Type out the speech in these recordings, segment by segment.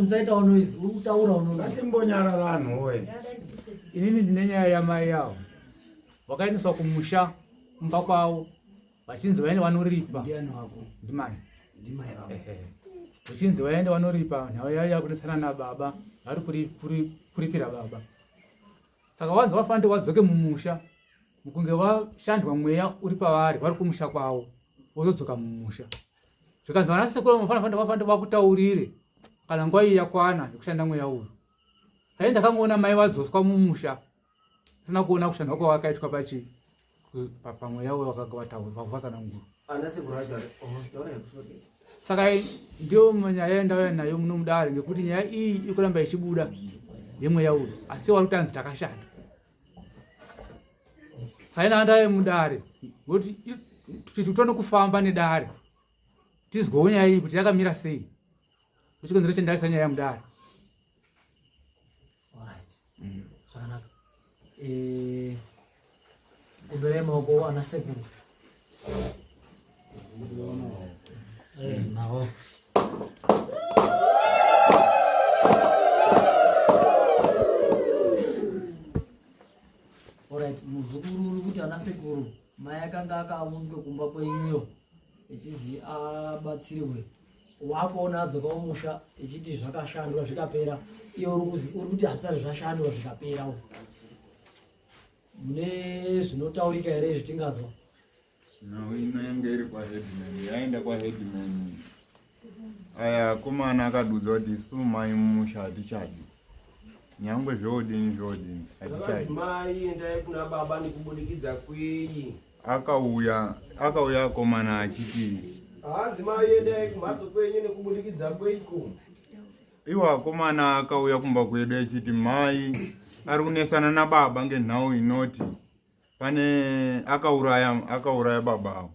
Mzaita unoizi utaura unono. Atimbonyara vanhu we. Inini ndinenya ya mai yao. Wakaendeswa kumusha mba kwao. Vachinzi vaende vanoripa. Ndiani wako? Ndimai. Ndimai wako. Vachinzi vaende vanoripa nhau yaya kudetsera nababa. Vari kuripira baba. Saka wanzi vafanira vadzoke mumusha. Mukunge vashandwa mweya uri pavari vari kumusha kwavo. Vozodzoka mumusha. Zvikanzi vanasekuru vafanira vakutaurire kana nguva iyi yakwana yekushanda mweya uyu. Kai ndakamuona mai vadzoswa mumusha. Sina kuona kushanda kwavakaitwa pamweya uyu vakavasana nguru. Saka ndio nyaya yandauya nayo muno mudare ngekuti nyaya iyi ikuramba ichibuda yemweya uyu. Asi vari kutanzi takashanda. Saka ndaye mudare ngekuti titono kufamba nedare. Tizwewo nyaya iyi kuti yakamira sei. Uchikonzera chendaisa nyaya yamudare. Alright. Zvakanaka. Kubere maoko ana sekuru. Nawo. Alright, muzukuru kuti ana sekuru mai akanga akamuka kumba kwenyuyo echizi abatsirwe. Wakuona adzoka kumusha echiti zvakashandwa zvikapera. Iyo uri kuti asari zvashandwa zvikapera. Mune zvinotaurika here zvitingazwa? Nawo inenge iri kwa headman. Yaenda kwa headman. Aya komana akadudza kuti sumai mumusha atichadi. Nyangwe zvodini atichadi. Mai endai kuna baba nekubudikidza kweyi. Akauya komana achiti Hazi mai endai kumhatso kwenyu nekubudikidza kweyiko. iwa komana akauya kumba kwedu achiti mai ari kunesana nababa ngenhau inoti pane akauraya baba.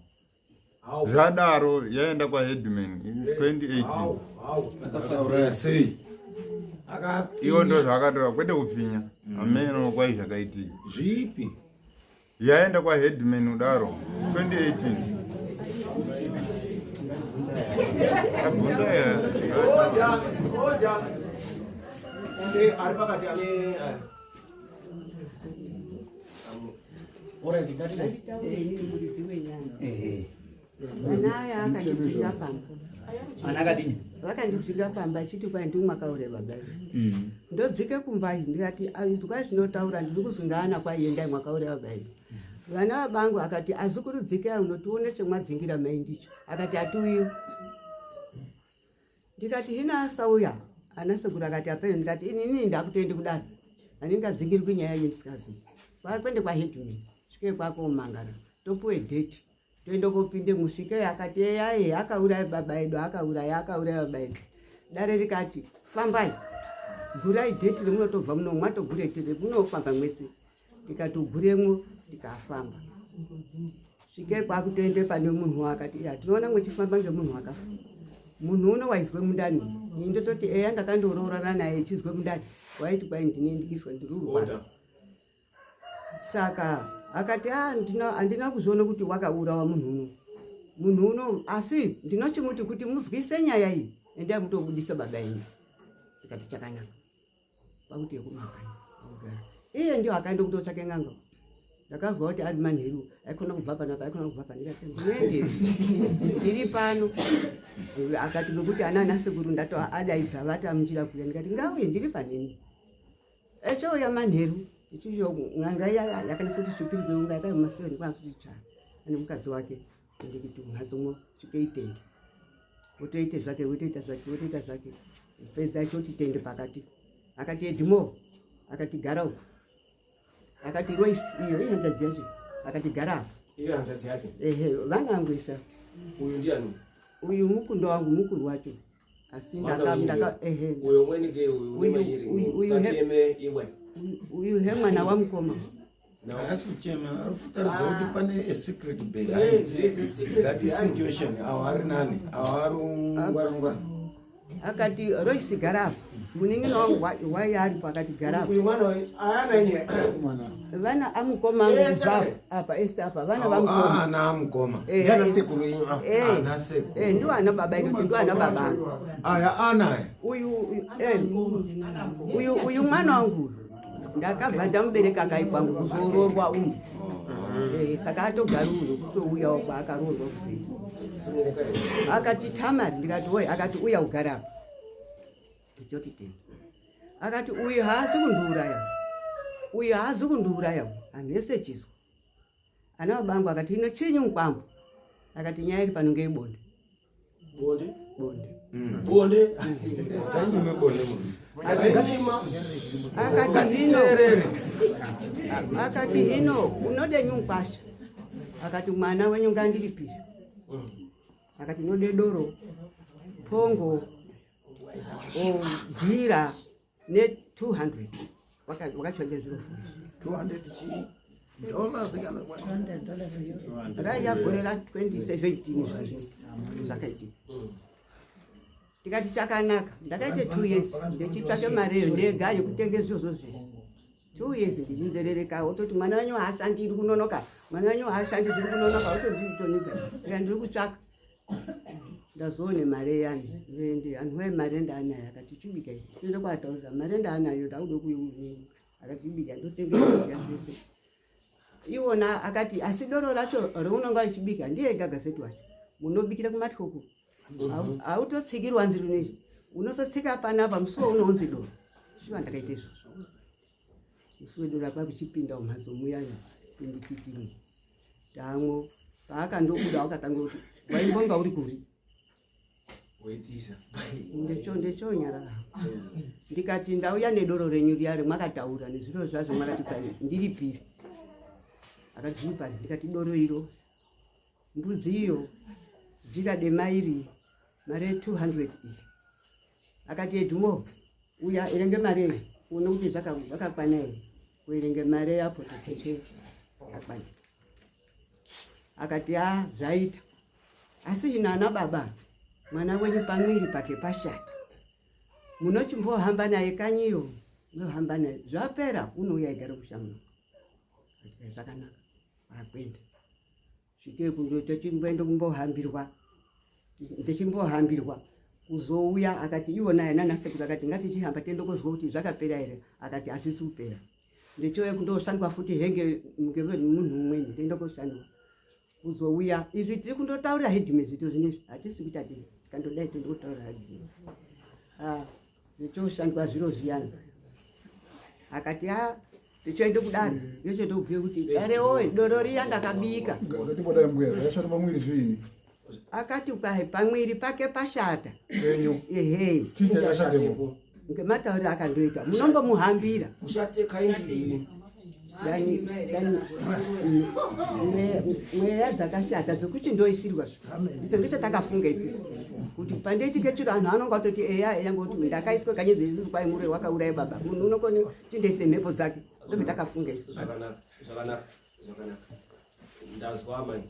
Zvadaro yaenda kwa headman 2018. Akauraya sei? Iyo ndo zvakatora kwete kupfinya. Ameno kwai zvakaitika. Zvipi? Yaenda kwa headman udaro 2018. Abunda ya. Oja. Ari pakati ane Alright, ngatidai. Vana aya akandidzika pamba. Ana akadini? Vakandidzika pamba achiti kwai ndimwe makaure baba. Ndodzike kumba ndikati izwa zvinotaura ndiri kuzungana kwai endai mwakaure baba. Vana vabangu akati azikurudzika unotione chemwadzingira mai ndicho. Akati atiuyo. Ndikati hina asauya. Ana sekuru akati apeno ndikati inini ndakutendi kudani. Andingadzingirwi nyaya yendisingazivi. Kwakwende kwa headman. Svike kwako mangara. Topuwe date. Toende kopinde musvike akati yaye akauraya baba edu akauraya baba edu. Dare rikati fambai. Gurai date remunotobva muno mwatogure date munofamba mwese. Tikatoguremwo tikafamba. Svike kwakutoende pane munhu akati ya tinoona mwechifamba ngemunhu akafa. Munhu uno waizwe mundani. Ndototi ndakandoroorana naye echizwe mundani. Waiti kwai ndinendikiswa ndirurwa. Saka akati andina kuzoona kuti wakaurawa munhu uno asi ndinochimuti kuti muzwise nyaya iyi enda mutobudisa baba yenyu. Tikati chakanaka. Pakuti yekumakanya. Iye ndio akaenda kutotsvake nganga. Ndakazwa kuti ari manheru aikona kubva panapa aikona kubva pandikati ndende ndiri pano. Akati nokuti ana sekuru ndato adaidza vatamunjira kuya ndikati ngauye ndiri panini. Echo ya manheru ichiyo nganga yakanasa kuti svipiri kweunga yakamaseveni kwanza kuti tsvara ane mukadzi wake ndikuti mhatsomo chikeitende wotoite zvake wotoita zvake pedza choti tende pakati akati edimo akati gara uko akati Royce iyo ihanzadzi yacho akati gara iyo hanzadzi yacho. Vanangwisa Uyu ndiani? Uyu mukundo wangu mukuru wacho asi ndaka uyo mweni ke uyu sacheme iwe. Uyu he mwana wa mukoma. Asichema arikutaridza kuti pane a secret behind that situation. Awari nani? Awari ngwarangwara. akati Royce garapo muningino wangu wayaripo akati garapo uyu mwana wayo ayana nye vana amukoma nguzvapo apa ese apa vana vamukoma ana amukoma yana sekuru ino ana sekuru ndo ana baba ino ndo ana baba aya ana uyu mwana wangu ndakabva ndamubereka kai kwangu kuzororwa umu saka atogara uno kutouya kwaakaroorwa kuperi akati Tamari ndikati woye akati uya ugarapo nditoti tenda akati uyu haasi kundiuraya anhu ese chizwa ana babangu akati ino chinyi mukwambo akati nyaya iri pano ngeibonde bonde zanyime bonde mu akati hino unode nyunkwasha akati mwana wenyu ngandilipire akati node doro pongo jira ne 200 wakachonje zviro fushi $200 raya gore ra 2017 zvakaiti tikati chakanaka ndakaite 2 years ndichitsvake mari ndega yekutenge zvozvo zvese 2 years ndichinzerereka ototi mwana wanyu haashandi iri kunonoka mwana wanyu haashandi zviri kunonoka otodzitonika ika ndiri kutsvaka ndazoone mari yani vende anhu we mari ndaanayo akati chibika ende kwataura mari ndaanayo ndaude kuiuni akati chibika ndotenge zvese iwona akati asi doro racho reunonga uchibika ndiye gagazeti wacho munobikira kumatyoko autotsikirwa nziri nezvi unosotsika panapa musuwo unounzi doro shiva ndakaite izvozvo musuwo doro kwakuchipinda mumhatso muyani pindikitini tamwo paakandobuda wakatanga kuti waimbonga uri kuri ndechonyarara ndikati ndauya nedoro renyu riya remwakataura nezviro zvazvo mwakati kwai ndiripire akadzipari ndikati doro iro mbudzi iyo jira demairi mari 200 iyi akati edhumo uya erenge mari uone kuti zvakakwana here uerenge mari yapo toteche akwana akati zvaita asi inana baba mwana wenyu pamwiri pake pashata munochimbohamba naye kanyiyo mohamba naye zvapera unouya igare kushamuna zvakanaka akwenda svike kundo techimboende kumbohambirwa ndichimbohambirwa kuzouya akati iwona yana nasekuru akati ngatichihamba tiende kozwa kuti zvakapera here akati hazvisi kupera ndichouya kundoshandwa futi henge munhu umweni ndiende koshandwa kuzouya izvi tiri kundotaura hedhime zvito zvinezvi hatisi kuita dii tikandodai tiende kotaura hedhime ndichoshandwa zviro zviyani akati tichoende kudare yochoende kubhuye kuti dare oye doro riya ndakabika akati ukahe pamwiri pake pashata ehe ngematauriro akandoita munombomuhambira mweya dzakashata dzokuti ndoisirwa iso ndicho takafunga isusu kuti pandeichike chiro anhu anonga atoti eya ngoti ndakaiswa kanye zveziri kwai mure wakauraya baba munhu unokone tindeise mhepo dzake ndobe takafunga isusu zvakanaka ndazwa Amai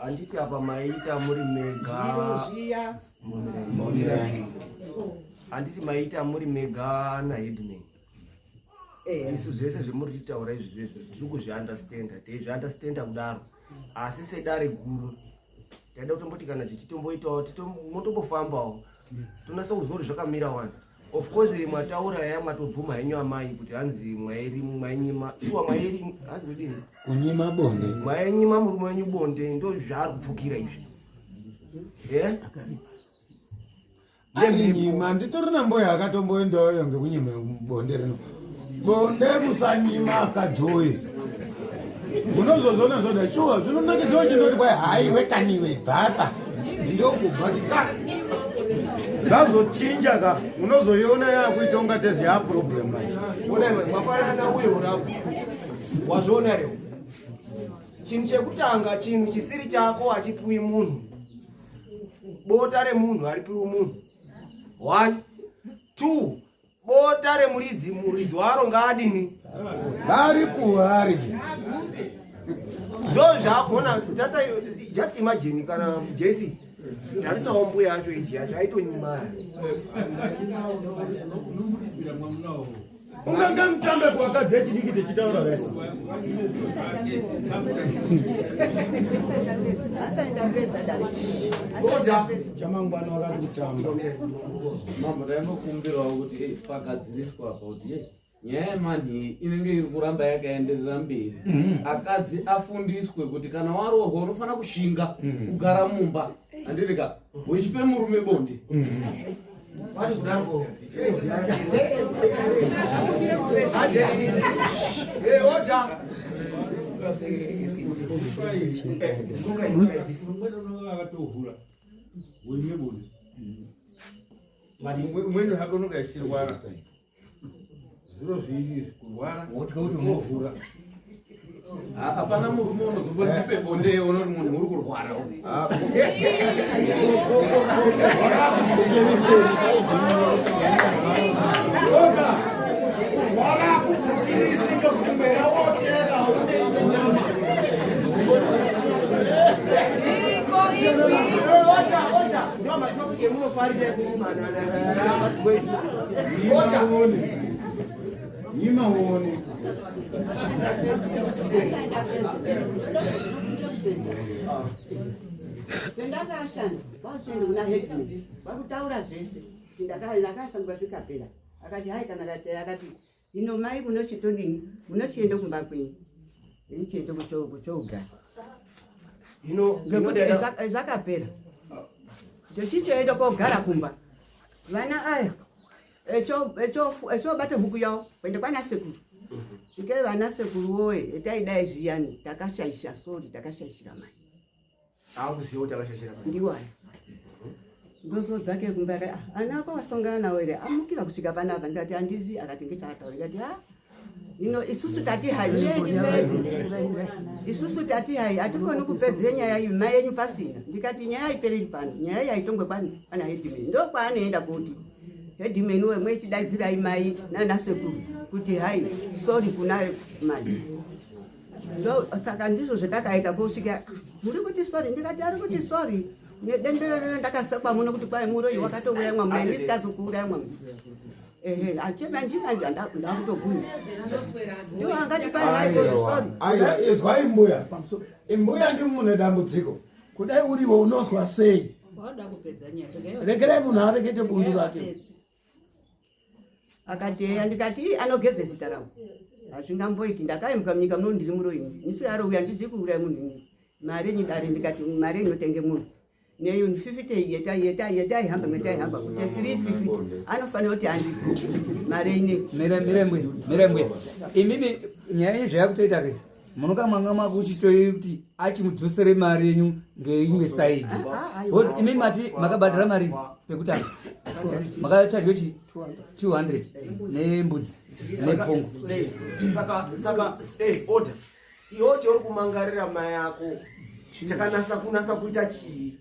handiti apa maita muri mega handiti maita muri mega naHeadman isu zvese zvemuri kutaura izvi zviri kuzviandastenda teizviandastenda kudaro asi sedare guru taida kutomboti kana zvichitomboitawo motombofambawo tonasa kuzwa kuti zvakamira wani of course mwataura yaya mwatobvuma henyu Amai kuti hanzi mwainyima iwa mwairi hanzi kudini kunyima bonde mwainyima murume wenyu bonde ndo zvaari kupfukira izvi anyima nditori namboya akatomboendayo ngekunyima bonde rino bonde musanyima akadzoyi unozozona zvoda shuwa zvinonakidzawo chindoti kwai hai wekaniwe bvapa ndokubhatika zvazochinja ka unozoiona yakuita ungatezi yaproblem mafanana uye urapo wazviona reo chinhu chekutanga chinhu chisiri chako hachipiwi munhu bota remunhu haripiwi munhu 1 2 bota remuridzi waro ngaadini varipuhari ndo zvakona just imagine kana Jesse ndarisawo mbuya yacho iti yacho aitonyimaya unganga mutambe kuwakadzi echidiki techitaura vese chamangwana wakati kutamba mambo taimbokumbirawo kuti pagadziriswa apa kuti nyaya yemanhi inenge iri kuramba yakaenderera mberi akadzi afundiswe kuti kana warohwa unofanira kushinga kugara mumba handirika wechipe murume bonde umweni hako unongachirwara zviro zviri kurwara wotika kuti unovhura hapana murume unozombondipe bonde unoti munhu uri kurwara wakakupfukirisi ngekuti mweya wotera uteine nyama imaone pendakashanda pauchende kuna headman vakutaura zvese ndakasangwa zvikapera akati hai kana akati ino mai munochitodini munochiende kumba kwenyu ichiende kuchogara zvakapera tochichoenda kogara kumba vana aya echobata huku yavo kwende kwana sekuru svike vana sekuru woye etaidai zviyani takashaisha sori takashaishira mai akuziva kuti akashashira ndiwani ndozo dzake kumbara ana ako wasongana nawo ere amukira kusvika panapa ndikati handizi akati ngechataura ndikati ino isusu tati hai isusu tati hai hatikoni kupedze nyaya iyi mai yenyu pasina ndikati nyaya ipereri pano nyaya iyi haitongwe pana hedimeni ndo kwaanoenda kuti hedimeni wemwe chidaidzirai mai nana sekuru kuti hai sori kuna mai saka ndizvo zvatakaita kusvika muri kuti sori ndikati ari kuti sori nedendere ndakasekwa muno kuti kwai muroyi wakatouya mwamuna ndisikazokuuraya mwamuna achemandina ndakutoguna ndiwo angati aiwa izwa imbuya imbuya ndi mune dambudziko kudai uriwo unozwa sei regerai munhu arekete bundu rake akati eya ndikati anogeze zita rangu hazvingamboiti ndakaimuka munyika muno ndiri muroyini ndisiarouya ndizi kuuraya munhu mari nyidare ndikati mari inotenge munhu neyo 50 yetaihamba mwetaihamba kuti 350 anofanira kuti handiku mari ine mirembwe imimi nyaya yezvayakutoita ke munokamwanga mako uchitoii kuti achimudzosere mari yenyu ngeimwe saidi imimi mati makabhadhara mari pekutanga makachadwe chi 200 nembudzi nepongo saka order iwo chauri kumangarira mai yako chakanasa kunasa kuita chii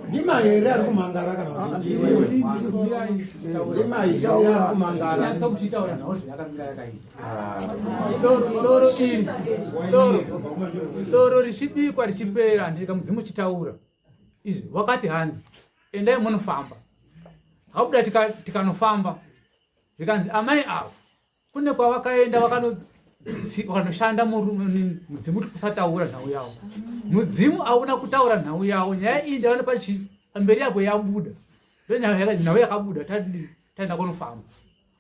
ndima here ari kumangara kana kuti ndima here ari kumangara doro richibikwa richipera ndika mudzimu chitaura izvi wakati hanzi endai munofamba hakuda tikanofamba zvikanzi amai avo kune kwavakaenda vakanoshanda mudzimu kusataura nhau yavo mudzimu auna kutaura nhau yavo nyaya iyi ndaona pamberi yako yabuda nhau yakabuda taenda kunofamba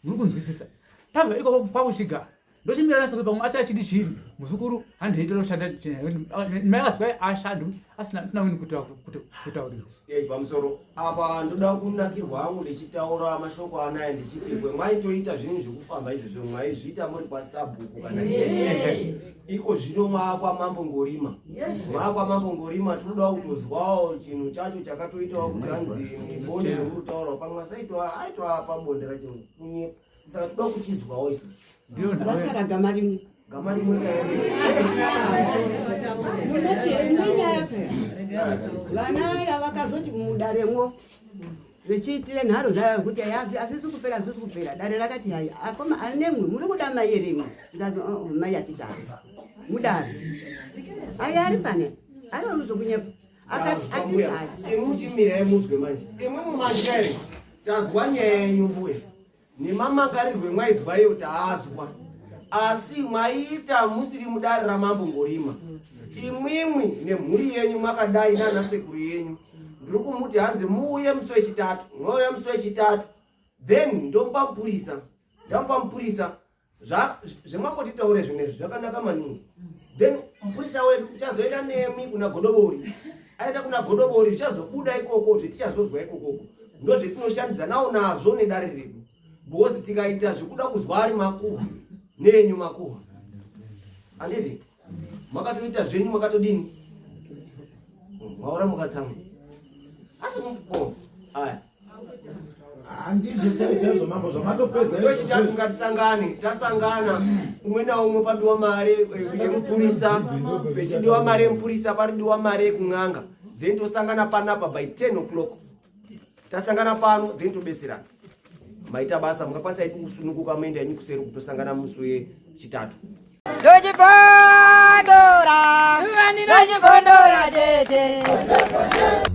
muri kunzwisisa tabva ikoko pakuchigara ndochimirana sekuri pamwe acha chidi chiri muzukuru handiitira kushanda mai akazwai ashandi asina wini kutaurirwa pamusoro apa ndoda kunakirwa hangu ndichitaura mashoko anaya ndichitikwe mwaitoita zvinhu zvekufamba izvozvo mwaizviita muri pasabhuku kana iko zvino mwakwamambo ngorima tinoda kutozwawo chinhu chacho chakatoitawo kuti hanzi bonde rekutaurawo pamwe aitwa pabonde racho kunyepa saka toda kuchizwawo izvo ndasara gama rimwe vana aya vakazoti mudaremwo vechiitire nharo zvayo kuti hazvisi kupera dare rakati hai akoma anemwe muri kuda mai yeremwe tikazi mai atichava mudare aya ari pane ari unozokunyepa imuchimira muzwe manje imwe mumanjere tazwa nyaya yenyu mbuya nemamangarirwe mwaizwayo taazwa asi mwaita musiri mudare ramambo ngorima imwimwi nemhuri yenyu makadai nana sekuru yenyu ndiri kumuti hanzi muuye musi wechitatu mwauya musi wechitatu then ndompa mupurisa zvemwambotitaure zvinezvi zvakanaka maningi then mupurisa wedu uchazoenda nemi kuna godobori aenda kuna godobori zvichazobuda ikoko zvetichazozwa ikokoko ndo zvetinoshandidzanawo nazvo nedare redu bhozi tikaita zvekuda kuzwa ari makuhwa nenyu makuhwa handiti makatoita zvenyu makatodini maura mukatsamwa asi aya handizvo chaizvo mambo zvamatopedza ngatisangane tasangana umwe naumwe padiwa mare yemupurisa pechidiwa mare yemupurisa paridiwa mare yekung'anga then tosangana panapa by 10 o'clock tasangana pano then tobetserana maita basa mukakwanisa iti kusununguka maenda yenyu kuseri kutosangana musi wechitatu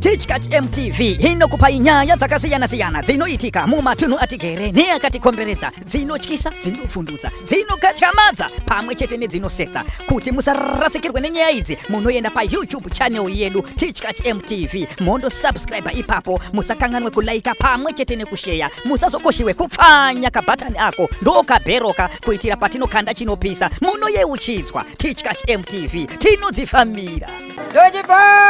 Teachcat MTV inokupa inyaya dzakasiyana-siyana dzinoitika mumatunhu atigere neakatikomberedza dzinotyisa dzinofundutsa dzinokatyamadza pamwe chete nedzinosetsa kuti musarasikirwe nenyaya idzi munoenda payoutube channel yedu Teachcat MTV mondosubscribe ipapo musakanganwe kulaika pamwe chete nekusheya musazokoshiwe kupfanya kabhatani ako ndokabheroka kuitira patinokanda chinopisa munoyeuchidzwa Teachcat MTV tinodzifamira Dojibondora,